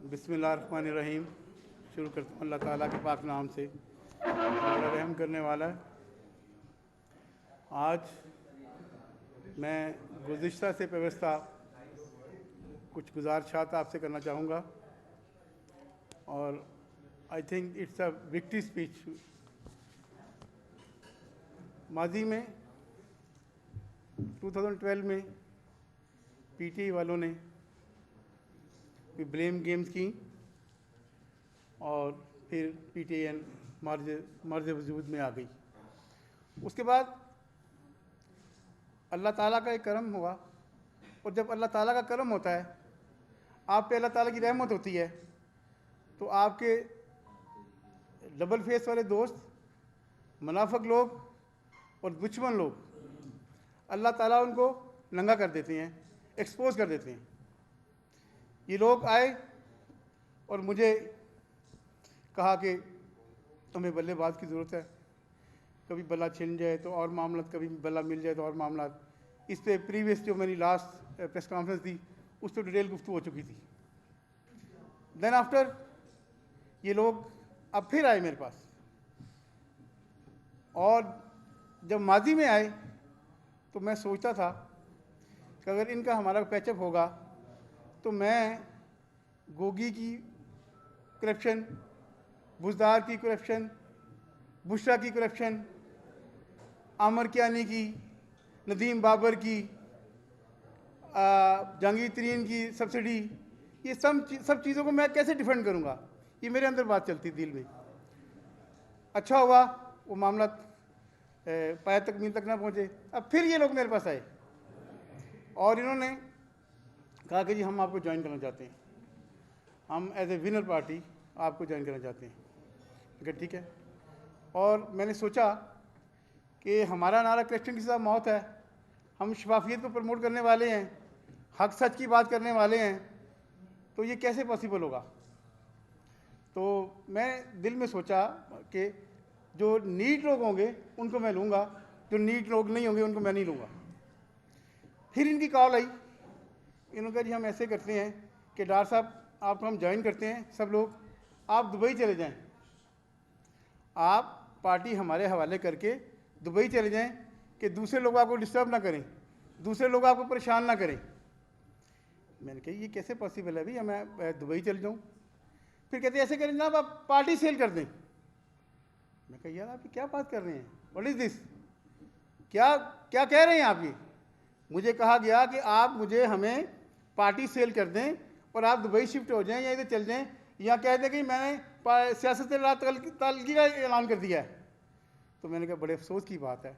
बिस्मिल्लाहिर्रहमानिर्रहीम। शुरू करता हूँ अल्लाह ताला के पाक नाम से, बड़ा रहम करने वाला है। आज मैं गुज़िश्ता से व्यवस्था कुछ गुजारिशात आपसे करना चाहूँगा और I think it's a victory speech. माजी में 2012 में पीटीआई वालों ने ब्लेम गेम्स की और फिर पीटीआई मर्ज वजूद में आ गई। उसके बाद अल्लाह ताला का एक करम हुआ, और जब अल्लाह ताला का करम होता है, आप पे अल्लाह ताला की रहमत होती है, तो आपके डबल फेस वाले दोस्त, मुनाफिक लोग और दुश्मन लोग, अल्लाह ताला उनको नंगा कर देते हैं, एक्सपोज कर देते हैं। ये लोग आए और मुझे कहा कि हमें बल्लेबाज की ज़रूरत है, कभी बल्ला छिन जाए तो और मामला, कभी बल्ला मिल जाए तो और मामला। इस पे प्रीवियस जो मेरी लास्ट प्रेस कॉन्फ्रेंस थी उस पर डिटेल गुफ्तगू हो चुकी थी। देन आफ्टर ये लोग अब फिर आए मेरे पास, और जब माजी में आए तो मैं सोचता था कि अगर इनका हमारा पैचअप होगा तो मैं गोगी की करप्शन, बुज़दार की करप्शन, बुशरा की करप्शन, आमर कियानी की, नदीम बाबर की, जहांगीर तरीन की सब्सिडी, ये सब चीज़ों को मैं कैसे डिफेंड करूँगा, ये मेरे अंदर बात चलती दिल में। अच्छा हुआ वो मामला पाया तकमील तक ना पहुँचे। अब फिर ये लोग मेरे पास आए और इन्होंने कहा कि जी हम आपको ज्वाइन करना चाहते हैं, हम एज ए विनर पार्टी आपको ज्वाइन करना चाहते हैं। ठीक है, ठीक है। और मैंने सोचा कि हमारा नारा करप्शन के साथ मौत है, हम शफाफियत को प्रमोट करने वाले हैं, हक सच की बात करने वाले हैं, तो ये कैसे पॉसिबल होगा। तो मैं दिल में सोचा कि जो नीट लोग होंगे उनको मैं लूँगा, जो नीट लोग नहीं होंगे उनको मैं नहीं लूँगा। फिर इनकी कॉल आई, इन्होंने कहा जी हम ऐसे करते हैं कि डॉक्टर साहब आपको हम ज्वाइन करते हैं, सब लोग आप दुबई चले जाएं, आप पार्टी हमारे हवाले करके दुबई चले जाएं कि दूसरे लोग आपको डिस्टर्ब ना करें, दूसरे लोग आपको परेशान ना करें। मैंने कहा ये कैसे पॉसिबल है भैया, मैं दुबई चल जाऊँ। फिर कहते ऐसे करें जनाब आप पार्टी सेल कर दें। मैं कहा यार आप क्या बात कर रहे हैं, व्हाट इज़ दिस, क्या क्या कह रहे हैं आप। ये मुझे कहा गया कि आप मुझे हमें पार्टी सेल कर दें और आप दुबई शिफ्ट हो जाएं या इधर चल जाएं, या कह दें कि मैंने सियासत ताल्लुकी का ऐलान कर दिया है। तो मैंने कहा बड़े अफसोस की बात है,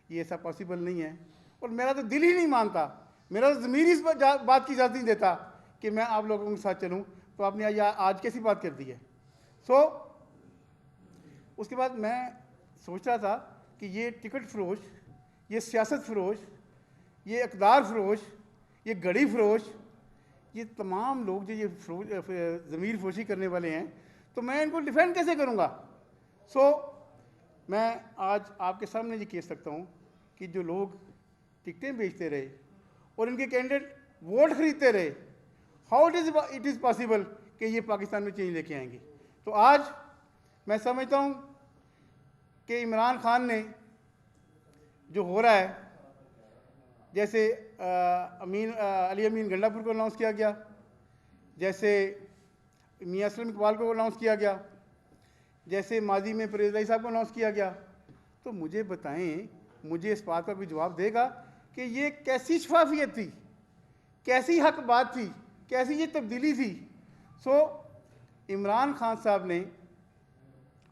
ये ऐसा पॉसिबल नहीं है, और मेरा तो दिल ही नहीं मानता, मेरा तो ज़मीर इस बात की इजाज़त नहीं देता कि मैं आप लोगों के साथ चलूँ। तो आपने आज कैसी बात कर दी है। उसके बाद मैं सोच रहा था कि ये टिकट फरोश, ये सियासत फरोश, ये इक़्तिदार फरोश, ये घड़ी फरोश, ये तमाम लोग जो ये ज़मीर फरोशी करने वाले हैं, तो मैं इनको डिफेंड कैसे करूँगा। मैं आज आपके सामने ये कह सकता हूँ कि जो लोग टिकटें बेचते रहे और इनके कैंडिडेट वोट खरीदते रहे, हाउ इट इज़ पॉसिबल कि ये पाकिस्तान में चेंज लेके आएंगे। तो आज मैं समझता हूँ कि इमरान खान ने जो हो रहा है, जैसे अली अमीन गंडापुर को अनाउंस किया गया, जैसे मियां असलम इकबाल को अनाउंस किया गया, जैसे माजी में परवेज़ इलाही साहब को अनाउंस किया गया, तो मुझे बताएं, मुझे इस बात का भी जवाब देगा कि ये कैसी शफाफियत थी, कैसी हक बात थी, कैसी ये तब्दीली थी। इमरान खान साहब ने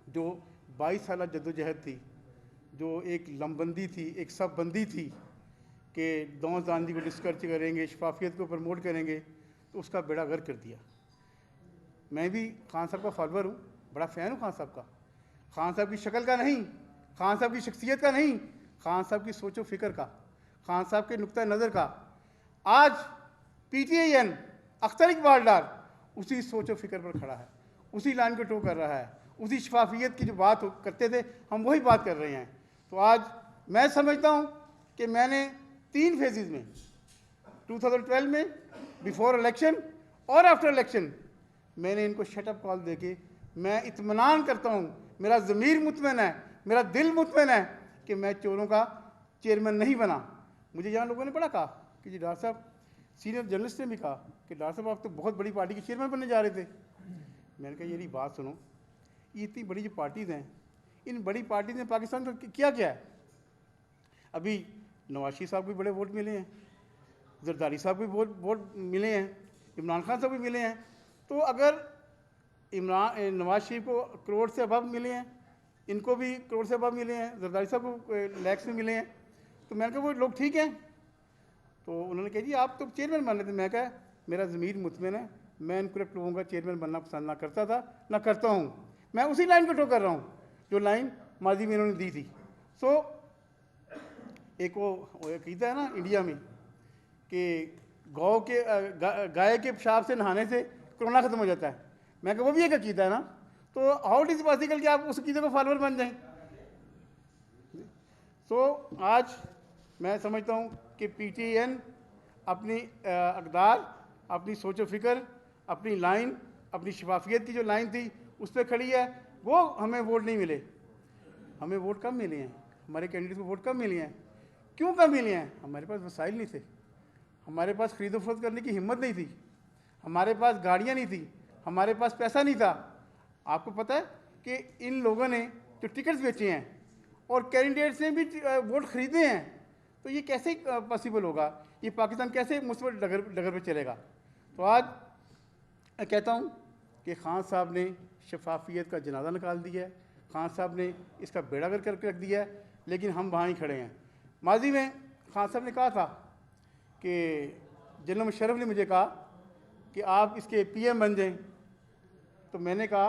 जो 22 साल जद्दोजहद थी, जो एक लमबंदी थी, एक सब बंदी थी कि दौन दानदी को डिस्कर्च करेंगे, शफाफियत को प्रमोट करेंगे, तो उसका बेड़ा गर्क कर दिया। मैं भी खान साहब का फॉलोअर हूँ, बड़ा फ़ैन हूँ खान साहब का, खान साहब की शक्ल का नहीं, खान साहब की शख्सियत का नहीं, खान साहब की सोचो फ़िक्र का, खान साहब के नुक्ता नज़र का। आज पीटीआईएन अख्तर इकबाल डार उसी सोचो फ़िक्र पर खड़ा है, उसी लाइन को टो कर रहा है, उसी शफाफियत की जो बात करते थे हम वही बात कर रहे हैं। तो आज मैं समझता हूँ कि मैंने 3 फेजेज़ में 2012 में, बिफोर इलेक्शन और आफ्टर इलेक्शन, मैंने इनको शटअप कॉल देके मैं इत्मीनान करता हूँ, मेरा ज़मीर मुतमईन है, मेरा दिल मुतमईन है कि मैं चोरों का चेयरमैन नहीं बना। मुझे यहाँ लोगों ने बड़ा कहा कि जी डॉक्टर साहब, सीनियर जर्नलिस्ट ने भी कहा कि डॉक्टर साहब आप तो बहुत बड़ी पार्टी के चेयरमैन बनने जा रहे थे। मैंने कहा ये बात सुनो, ये इतनी बड़ी जो पार्टीज़ हैं, इन बड़ी पार्टीज़ ने पाकिस्तान को किया क्या है? अभी नवाज शरीफ साहब को भी बड़े वोट मिले हैं, जरदारी साहब को भी वोट मिले हैं, इमरान खान साहब भी मिले हैं। तो अगर नवाज शरीफ को करोड़ से अबव मिले हैं, इनको भी करोड़ से अबव मिले हैं, जरदारी साहब को लैक्स में मिले हैं, तो मैंने कहा वो लोग ठीक हैं। तो उन्होंने कहा जी आप तो चेयरमैन बन रहे थे। मैं कहा मेरा ज़मीर मुतमईन है, मैं इन करप्ट लोगों का चेयरमैन बनना पसंद ना करता था, ना करता हूँ। मैं उसी लाइन को टो कर रहा हूँ जो लाइन माजी में इन्होंने दी थी। सो एक वो अकीदा है ना इंडिया में कि गाय के पेशाब से नहाने से कोरोना ख़त्म हो जाता है। मैं कहा वो भी एक अकीदा है ना, तो हाउ इट इज़ पॉसिबल कि आप उस अकीदे को फॉलोअर बन जाएं। सो आज मैं समझता हूँ कि PTN अपनी अक़दार, अपनी सोच व फ़िक्र, अपनी लाइन, अपनी शफाफियत की जो लाइन थी उस पर खड़ी है। वो हमें वोट नहीं मिले, हमें वोट कम मिले हैं, हमारे कैंडिडेट को वोट कम मिले हैं। क्यों कम मिले हैं? हमारे पास वसाइल नहीं थे, हमारे पास खरीदो फरोख्त करने की हिम्मत नहीं थी, हमारे पास गाड़ियाँ नहीं थी, हमारे पास पैसा नहीं था। आपको पता है कि इन लोगों ने जो टिकट्स बेचे हैं और कैंडिडेट से भी वोट ख़रीदे हैं, तो ये कैसे पॉसिबल होगा? ये पाकिस्तान कैसे मुस्बत डगर पे चलेगा? तो आज मैं कहता हूँ कि खान साहब ने शफाफियत का जनाजा निकाल दिया है, खान साहब ने इसका बेड़ा गर्क करके रख दिया है, लेकिन हम वहाँ ही खड़े हैं। माजी में खान साहब ने कहा था कि जनरल मुशर्रफ ने मुझे कहा कि आप इसके PM बन जाएं, तो मैंने कहा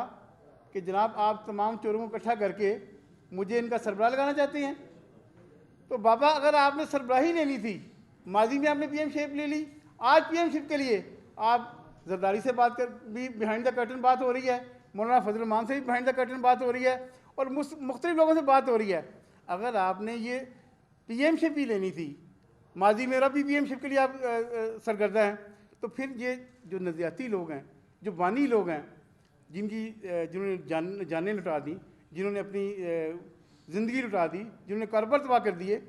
कि जनाब आप तमाम चोरों को इकट्ठा करके मुझे इनका सरबराह लगाना चाहते हैं। तो बाबा अगर आपने सरबराही लेनी थी, माजी में आपने PM शेप ले ली, आज PM शेप के लिए आप जरदारी से बात कर भी बिहाइंड द कर्टन बात हो रही है, मौलाना फजल रहमान से भी बिहाइंड द कर्टन बात हो रही है, और मुख्तलिफ लोगों से बात हो रही है। अगर आपने ये PM शेप ही लेनी थी, माजी में भी PM शेप के लिए आप सरगर्दा हैं, तो फिर ये जो नज़ियाती लोग हैं, जो बानी लोग हैं, जिन्होंने जानें लुटा दी, जिन्होंने अपनी ज़िंदगी लुटा दी, जिन्होंने कारोबार तबाह कर दिए,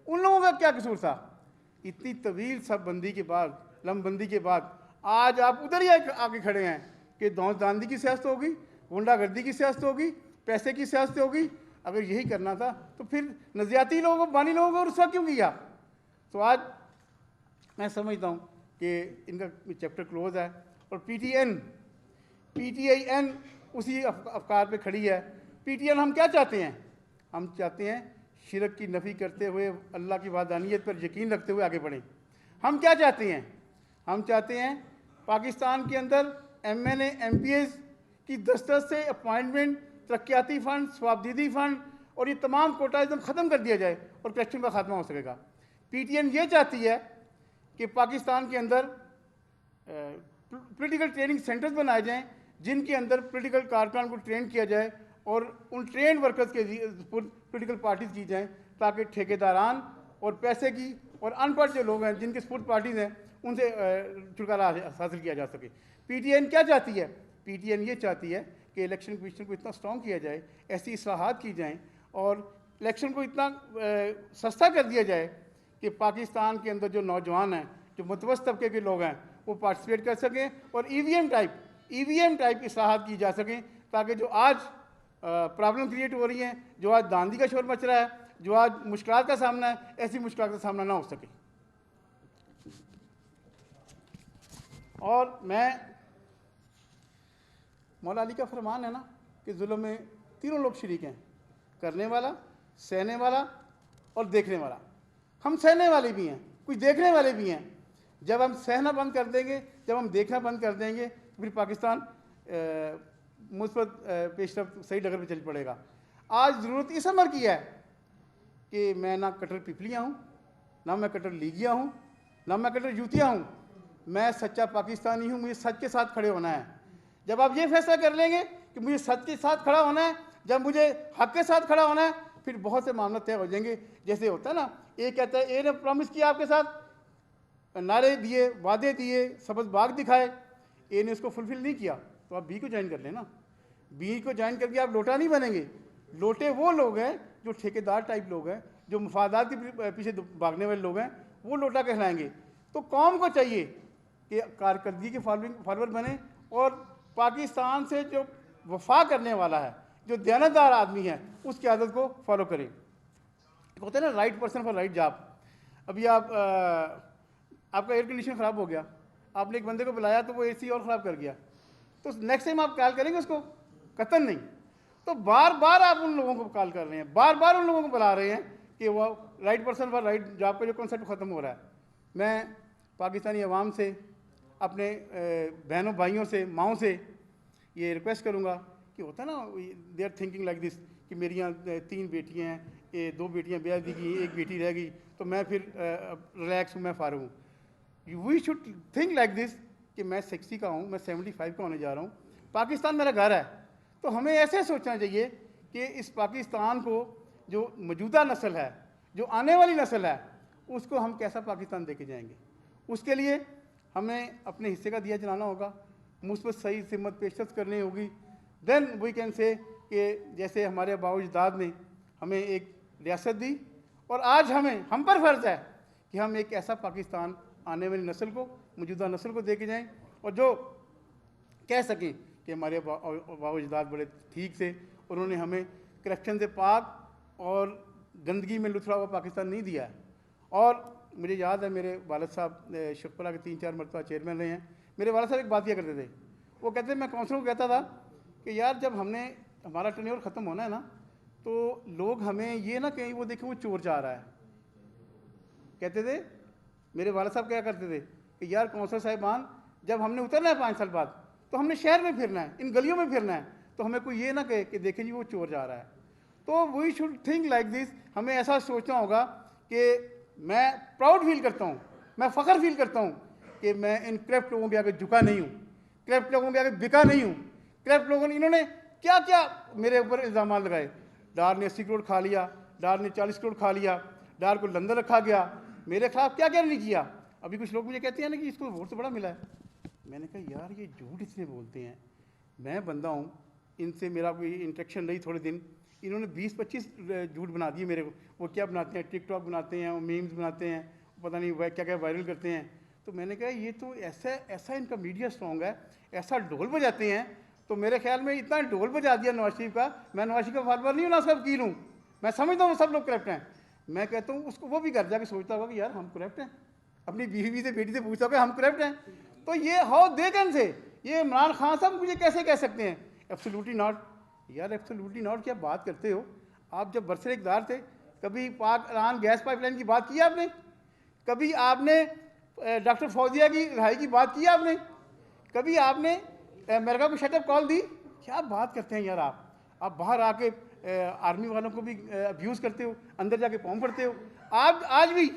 उन लोगों का क्या कसूर था? इतनी तवील सब बंदी के बाद, लमबंदी के बाद आज आप उधर ही आके खड़े हैं कि दांदी की सियासत होगी, गुंडागर्दी की सियासत होगी, पैसे की सियासत होगी। अगर यही करना था तो फिर नज़ियाती लोगों को, बानी लोगों को रुस्वा क्यों किया? तो आज मैं समझता हूँ कि इनका चैप्टर क्लोज है और PTIN उसी अफकार पे खड़ी है। PTN हम क्या चाहते हैं? हम चाहते हैं शिरक की नफ़ी करते हुए अल्लाह की वादानियत पर यकीन रखते हुए आगे बढ़ें। हम क्या चाहते हैं? हम चाहते हैं पाकिस्तान के अंदर MNA MPs की दस्तरस से अपॉइंटमेंट, तरक्याती फ़ंड, स्वाबदीदी फ़ंड और ये तमाम कोटा एकदम ख़त्म कर दिया जाए और करप्शन का खात्मा हो सकेगा। PTN ये चाहती है कि पाकिस्तान के अंदर पॉलिटिकल ट्रेनिंग सेंटर्स बनाए जाएं, जिनके अंदर पॉलिटिकल कारकुन को ट्रेन किया जाए और उन ट्रेन वर्कर्स के पॉलिटिकल पार्टीज़ की जाएँ, ताकि ठेकेदारान और पैसे की और अनपढ़ जो लोग हैं जिनके सपोर्ट पार्टीज़ हैं उनसे छुटकारा हासिल किया जा सके। PTN क्या चाहती है? PTN ये चाहती है कि इलेक्शन कमीशन को इतना स्ट्रॉन्ग किया जाए, ऐसी इस्लाहात की जाएँ और इलेक्शन को इतना सस्ता कर दिया जाए कि पाकिस्तान के अंदर जो नौजवान हैं, जो मुतवस्सित तबके के लोग हैं, वो पार्टिसिपेट कर सकें और EVM टाइप इस्लाहात की जा सकें, ताकि जो आज प्रॉब्लम क्रिएट हो रही हैं, जो आज दांदी का शोर मच रहा है, जो आज मुश्किलात का सामना है, ऐसी मुश्किलात का सामना ना हो सके। और मैं मौला अली का फरमान है ना कि जुल्म में तीनों लोग शरीक हैं, करने वाला, सहने वाला और देखने वाला। हम सहने वाले भी हैं, कुछ देखने वाले भी हैं। जब हम सहना बंद कर देंगे, जब हम देखना बंद कर देंगे, फिर पाकिस्तान मुस्बत पेशरफ्त सही डगर पर चल पड़ेगा। आज ज़रूरत इस अमर की है कि मैं ना कट्टर पिपलियाँ हूँ, ना मैं कट्टर लीगिया हूँ, ना मैं कट्टर यूतिया हूँ। मैं सच्चा पाकिस्तानी हूँ, मुझे सच के साथ खड़े होना है। जब आप ये फैसला कर लेंगे कि मुझे सच के साथ खड़ा होना है, जब मुझे हक के साथ खड़ा होना है, फिर बहुत से मामले तय हो जाएंगे। जैसे होता है ना, ए कहता है ए ने प्रॉमिस किया आपके साथ, नारे दिए, वादे दिए, सबज बाग दिखाए, ए ने उसको फुलफिल नहीं किया, तो आप बी को ज्वाइन कर लें ना। बी को ज्वाइन करके आप लोटा नहीं बनेंगे। लोटे वो लोग हैं जो ठेकेदार टाइप लोग हैं, जो मफादात के पीछे भागने वाले लोग हैं, वो लोटा कहलाएंगे। तो कौम को चाहिए कि कारकर्दगी के फॉलोअर बने और पाकिस्तान से जो वफा करने वाला है, जो दयानतदार आदमी है, उसकी आदत को फॉलो करें। होता है ना right person for right job. अभी आपका एयर कंडीशन ख़राब हो गया, आपने एक बंदे को बुलाया तो वो एसी और ख़राब कर गया, तो नेक्स्ट टाइम आप कॉल करेंगे उसको? कतन नहीं। तो बार बार आप उन लोगों को कॉल कर रहे हैं, बार बार उन लोगों को बुला रहे हैं कि वो right person for right job का जो कॉन्सेप्ट ख़त्म हो रहा है। मैं पाकिस्तानी अवाम से, अपने बहनों भाइयों से, माओं से ये रिक्वेस्ट करूँगा कि होता है ना, they are thinking like this कि मेरी यहाँ 3 बेटियाँ हैं, ये 2 बेटियाँ ब्याह दी गई, 1 बेटी रह गई, तो मैं फिर रिलैक्स हूँ, मैं फारूक हूँ। We should think like this कि मैं 60 का हूँ, मैं 75 का होने जा रहा हूँ, पाकिस्तान मेरा घर है। तो हमें ऐसे सोचना चाहिए कि इस पाकिस्तान को, जो मौजूदा नस्ल है, जो आने वाली नस्ल है, उसको हम कैसा पाकिस्तान देके जाएंगे। उसके लिए हमें अपने हिस्से का दिया जलाना होगा, मुस्बत सही सिमत पेशकश करनी होगी। देन वी कैन से कि जैसे हमारे बाउजदाद ने हमें एक रियासत दी, और आज हम पर फर्ज है कि हम एक ऐसा पाकिस्तान आने वाली नस्ल को, मौजूदा नस्ल को दे के जाएँ, और जो कह सकें कि हमारे बाउजदाद बड़े ठीक से, उन्होंने हमें करप्शन से पाक और गंदगी में लुथड़ा हुआ पाकिस्तान नहीं दिया है। और मुझे याद है मेरे वालिद साहब शुक्ला के 3-4 मरतबा चेयरमैन रहे हैं। मेरे वालिद साहब एक बात किया करते थे, वो कहते थे, मैं काउंसिलर को कहता था कि यार जब हमारा टेन्योर ख़त्म होना है ना, तो लोग हमें ये ना कहीं वो देखें वो चोर जा रहा है। कहते थे मेरे वालिद साहब क्या करते थे कि यार काउंसिलर साहिबान, जब हमने उतरना है 5 साल बाद, तो हमने शहर में फिरना है, इन गलियों में फिरना है, तो हमें कोई ये ना कहे कि देखें जी वो चोर जा रहा है। तो we should think like this. हमें ऐसा सोचना होगा कि मैं प्राउड फील करता हूँ, मैं फ़ख्र फील करता हूँ कि मैं इन करप्ट लोगों के आगे झुका नहीं हूँ, करप्ट लोगों के आगे बिका नहीं हूँ। करप्ट लोगों ने, इन्होंने क्या क्या मेरे ऊपर इल्ज़ाम लगाए। डार ने 80 करोड़ खा लिया, डार ने 40 करोड़ खा लिया, डार को लंदन रखा गया, मेरे खिलाफ क्या क्या नहीं किया। अभी कुछ लोग मुझे कहते हैं ना कि इसको वोट से बड़ा मिला है। मैंने कहा यार ये झूठ इसलिए बोलते हैं, मैं बंदा हूँ, इनसे मेरा कोई इंटरेक्शन रही थोड़े दिन, इन्होंने 20-25 झूठ बना दिए मेरे को। वो क्या बनाते हैं, टिकटॉक बनाते हैं, वो मीम्स बनाते हैं, पता नहीं वह क्या क्या वायरल करते हैं। तो मैंने कहा ये तो ऐसा इनका मीडिया स्ट्रॉन्ग है, ऐसा ढोल बजाते हैं। तो मेरे ख्याल में इतना ढोल बजा दिया नवाज शरीफ का। मैं नवाज शरीफ का फॉलोअर नहीं हूँ ना, उसका वकील हूँ। मैं समझता हूँ सब लोग करप्ट हैं। मैं कहता हूँ उसको, वो भी घर जाके सोचता होगा कि यार हम करप्ट हैं, अपनी बीवी से बेटी से पूछता होगा हम करप्ट हैं। तो ये हाउ दे कैन से, ये इमरान खान साहब मुझे कैसे कह सकते हैं? Absolutely not. यार एब्सोल्युटली नॉट क्या बात करते हो आप? जब बरसर इक़्तिदार थे, कभी पाक ईरान गैस पाइपलाइन की बात की आपने? कभी आपने डॉक्टर फौजिया की रिहाई की बात की आपने? कभी आपने अमेरिका को शटअप कॉल दी? क्या बात करते हैं यार आप बाहर आके आर्मी वालों को भी अब्यूज़ करते हो, अंदर जाके पाँव पड़ते हो। आप आज भी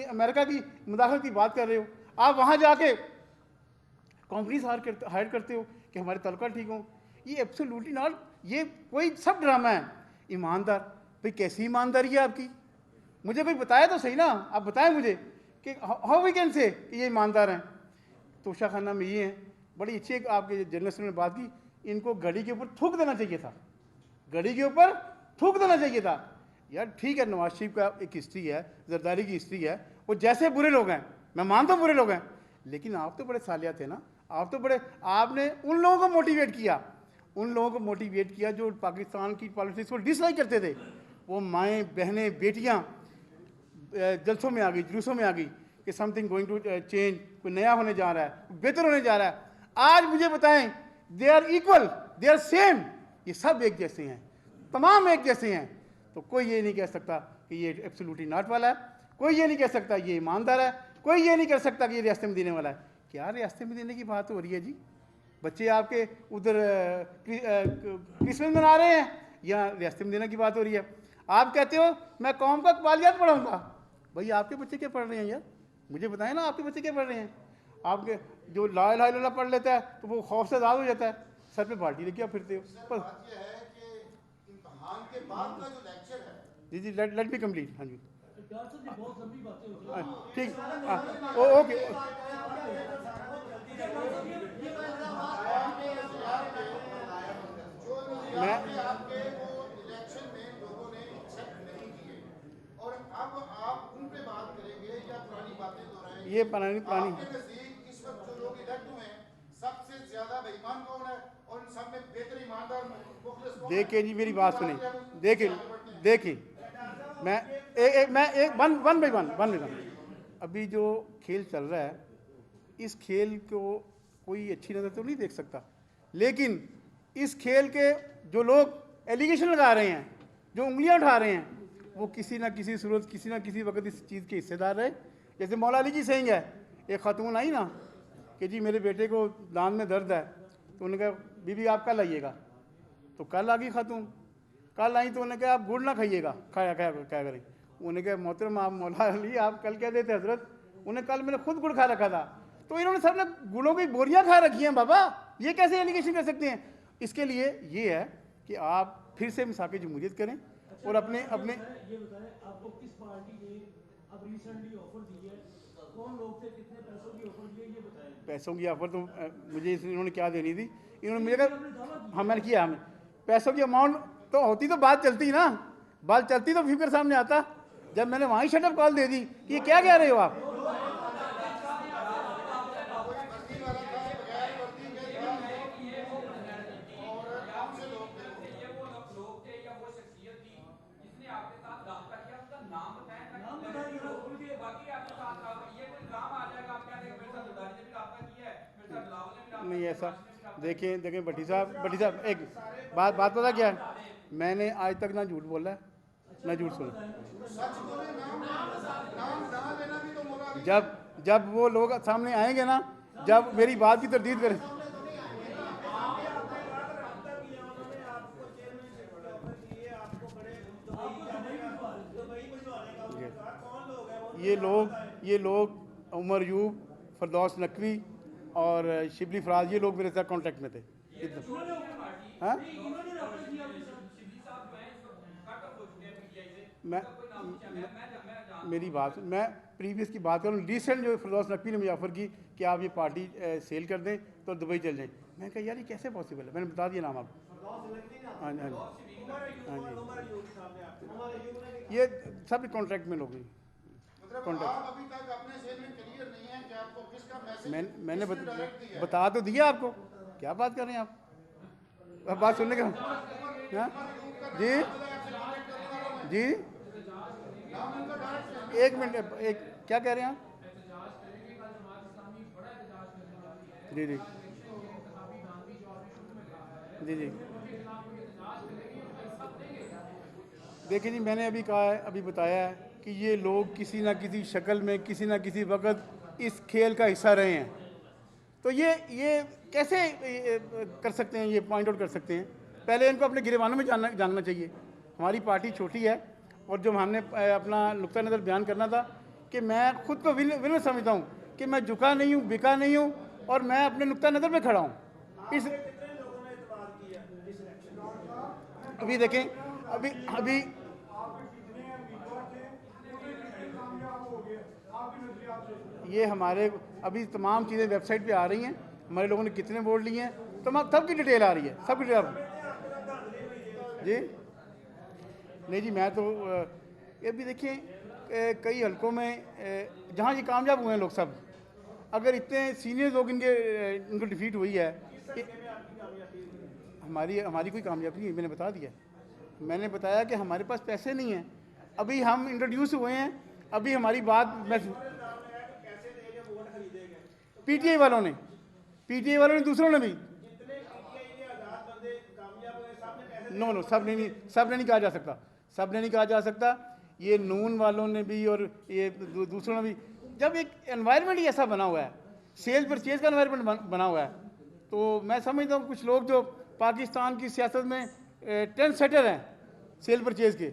अमेरिका की मुदाखलत की बात कर रहे हो। आप वहाँ जाके कंपनीज हायर करते हो कि हमारे तल्लुकात ठीक हों। ये एब्सोल्युटली नॉट, ये कोई सब ड्रामा है। ईमानदार भाई, कैसी ईमानदारी है आपकी? मुझे कोई बताया तो सही ना, आप बताएं मुझे कि हाउ वी कैन से ये ईमानदार हैं। तोशा खाना में ये हैं, बड़ी अच्छी एक आपके जर्नलिस्ट ने बात की, इनको घड़ी के ऊपर थूक देना चाहिए था, घड़ी के ऊपर थूक देना चाहिए था। यार ठीक है, नवाज शरीफ का एक हिस्ट्री है, जरदारी की हिस्ट्री है, वो जैसे बुरे लोग हैं, मैं मानता हूँ बुरे लोग हैं, लेकिन आप तो बड़े सालिया थे ना। आपने उन लोगों को मोटिवेट किया, जो पाकिस्तान की पॉलिटिक्स को डिसलाइक करते थे। वो माएँ बहनें बेटियाँ जलसों में आ गई, जुलूसों में आ गई कि समथिंग गोइंग टू चेंज, कोई नया होने जा रहा है, बेहतर होने जा रहा है। आज मुझे बताएं, they are equal, they are same, ये सब एक जैसे हैं, तमाम एक जैसे हैं। तो कोई ये नहीं कह सकता कि ये एब्सोल्युटली नॉट वाला है, कोई ये नहीं कह सकता ये ईमानदार है, कोई ये नहीं कर सकता कि ये रियासत में देने वाला है। क्या रियासत में देने की बात हो रही है जी? बच्चे आपके उधर क्रिसमस मना रहे हैं या रियासत में देने की बात हो रही है? आप कहते हो मैं कौम का कबालियात पढ़ाऊँगा। भाई आपके बच्चे क्या पढ़ रहे हैं यार? मुझे बताएं ना, आपके बच्चे क्या पढ़ रहे हैं? आपके जो ला इलाहा इल्लल्लाह पढ़ लेता है तो वो खौफ से आज़ाद हो जाता है, सर पे बाल्टी लेके आप फिरते हो। जी लेट मी कंप्लीट। हाँ जी ठीक, ओके। ये पुरानी पुरानी आपके नजदीक इस वक्त जो लोग इलेक्ट हुए हैं सबसे ज्यादा बेईमान कौन है और इन सब में बेहतर ईमानदार मुखलिस कौन है? देखिए जी मेरी बात सुनिए, देखिए देखिए मैं एक वन वन बाई वन अभी जो खेल चल रहा है इस खेल को कोई अच्छी नज़र तो नहीं देख सकता, लेकिन इस खेल के जो लोग एलिगेशन लगा रहे हैं, जो उंगलियां उठा रहे हैं, वो किसी ना किसी सूरत किसी ना किसी वक्त इस चीज़ के हिस्सेदार रहे। जैसे मौला अली की सेइंग है, एक खातून आई ना कि जी मेरे बेटे को दांत में दर्द है, तो उन्होंने कहा बीबी आप कल आइएगा, तो कल आ गई खातून। कल आई तो उन्होंने कहा आप गुड़ ना खाइएगा, खाया क्या क्या करें। उन्होंने कहा मोहतरम आप मौला अली आप कल क्या देते हजरत, उन्हें कल मैंने खुद गुड़ खा रखा था। तो इन्होंने सब ने गुड़ों की बोरियां खा रखी हैं बाबा, ये कैसे एलिगेशन कर सकते हैं। इसके लिए ये है कि आप फिर से मिसाक जमहूरियत करें और अपने अपने ये बताएं आपको किस पार्टी ने अब रिसेंटली ऑफर दी है, कौन लोग थे, कितने पैसों की ऑफर दी है, ये बताएं। पैसों की ऑफर तो मुझे इन्होंने क्या देनी थी, इन्होंने मुझे कहा हाँ मैंने किया, हमें पैसों की अमाउंट तो होती तो बात चलती ना, बात चलती तो फिगर सामने आता। जब मैंने वहीं शटअप कॉल दे दी कि ये क्या कह रहे हो आप। नहीं ऐसा देखिए देखिए भट्टी साहब एक बात पता क्या है, मैंने आज तक ना झूठ बोला है ना झूठ सुना। जब जब वो लोग सामने आएंगे ना, जब मेरी बात की तरदीद करें, ये लोग उमर यूब, फरदौस नकवी और शिबली फराज, ये लोग मेरे साथ कांटेक्ट में थे। हाँ मेरी बात मैं प्रीवियस की बात करूँ, रिसेंट जो फरदौस नकवी ने मुझे ऑफर की कि आप ये पार्टी सेल कर दें तो दुबई चल जाएं, मैं कहा यार ये कैसे पॉसिबल है, मैंने बता दिया नाम आपको। हाँ जी हाँ जी ये सब कॉन्ट्रैक्ट में लोग हैं। मैंने बता तो दिया आपको, क्या बात कर रहे हैं आप, अब बात सुनने का। हाँ जी जी एक मिनट, एक क्या कह रहे हैं आप। जी जी जी जी देखिए जी मैंने अभी कहा है, अभी बताया है कि ये लोग किसी ना किसी शक्ल में किसी ना किसी वक्त इस खेल का हिस्सा रहे हैं। तो ये कैसे कर सकते हैं, ये पॉइंट आउट कर सकते हैं। पहले इनको अपने गिरेबानों में जानना चाहिए। हमारी पार्टी छोटी है और जो हमने अपना नुक्ता नज़र बयान करना था कि मैं खुद को विनर समझता हूँ कि मैं झुका नहीं हूँ, बिका नहीं हूँ और मैं अपने नुक्ता नज़र पे खड़ा हूँ। इस अभी देखें अभी ये हमारे अभी तमाम चीज़ें वेबसाइट पे आ रही हैं, हमारे लोगों ने कितने वोट लिए हैं, तमाम सबकी डिटेल आ रही है, सबकी डिटेल जी। नहीं जी मैं तो ये भी देखिए कई हलकों में जहाँ ये कामयाब हुए हैं लोग सब, अगर इतने सीनियर लोग इनको डिफीट हुई है, हमारी कोई कामयाबी नहीं, मैंने बता दिया। मैंने बताया कि हमारे पास पैसे नहीं हैं, अभी हम इंट्रोड्यूस हुए हैं, अभी हमारी बात मैं पीटीआई वालों ने दूसरों ने भी नो सब ने नहीं कहा जा सकता, ये नून वालों ने भी और ये दूसरों ने भी। जब एक एनवायरनमेंट ही ऐसा बना हुआ है, सेल परचेज का एनवायरनमेंट बना हुआ है, तो मैं समझता हूँ कुछ लोग जो पाकिस्तान की सियासत में ट्रेंड सेटर हैं सेल परचेज के,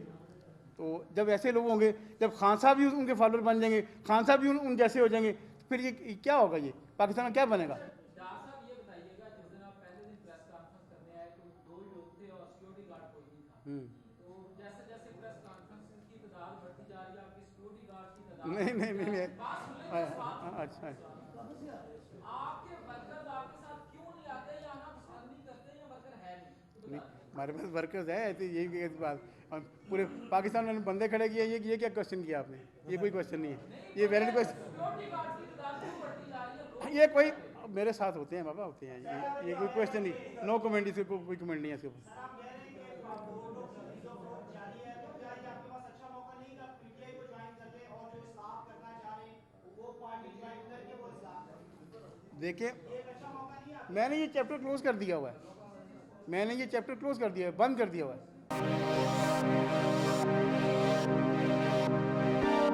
तो जब ऐसे लोग होंगे, जब खान साहब भी उनके फॉलोअर बन जाएंगे, खान साहब भी उन जैसे हो जाएंगे, फिर ये क्या होगा, ये पाकिस्तान में क्या बनेगा। नहीं अच्छा हमारे पास वर्कर्स है, ऐसे यही बात। और पूरे पाकिस्तान में बंदे खड़े किए, ये क्या क्वेश्चन किया आपने? ये कोई क्वेश्चन नहीं है, ये वैलिड क्वेश्चन। ये कोई मेरे साथ होते हैं बाबा, होते हैं, ये कोई क्वेश्चन नहीं, नो कमेंट, इसके कोई कमेंट नहीं है इसके ऊपर। देखिए, मैंने ये चैप्टर क्लोज कर दिया हुआ है, मैंने ये चैप्टर क्लोज कर दिया है, बंद कर दिया हुआ है।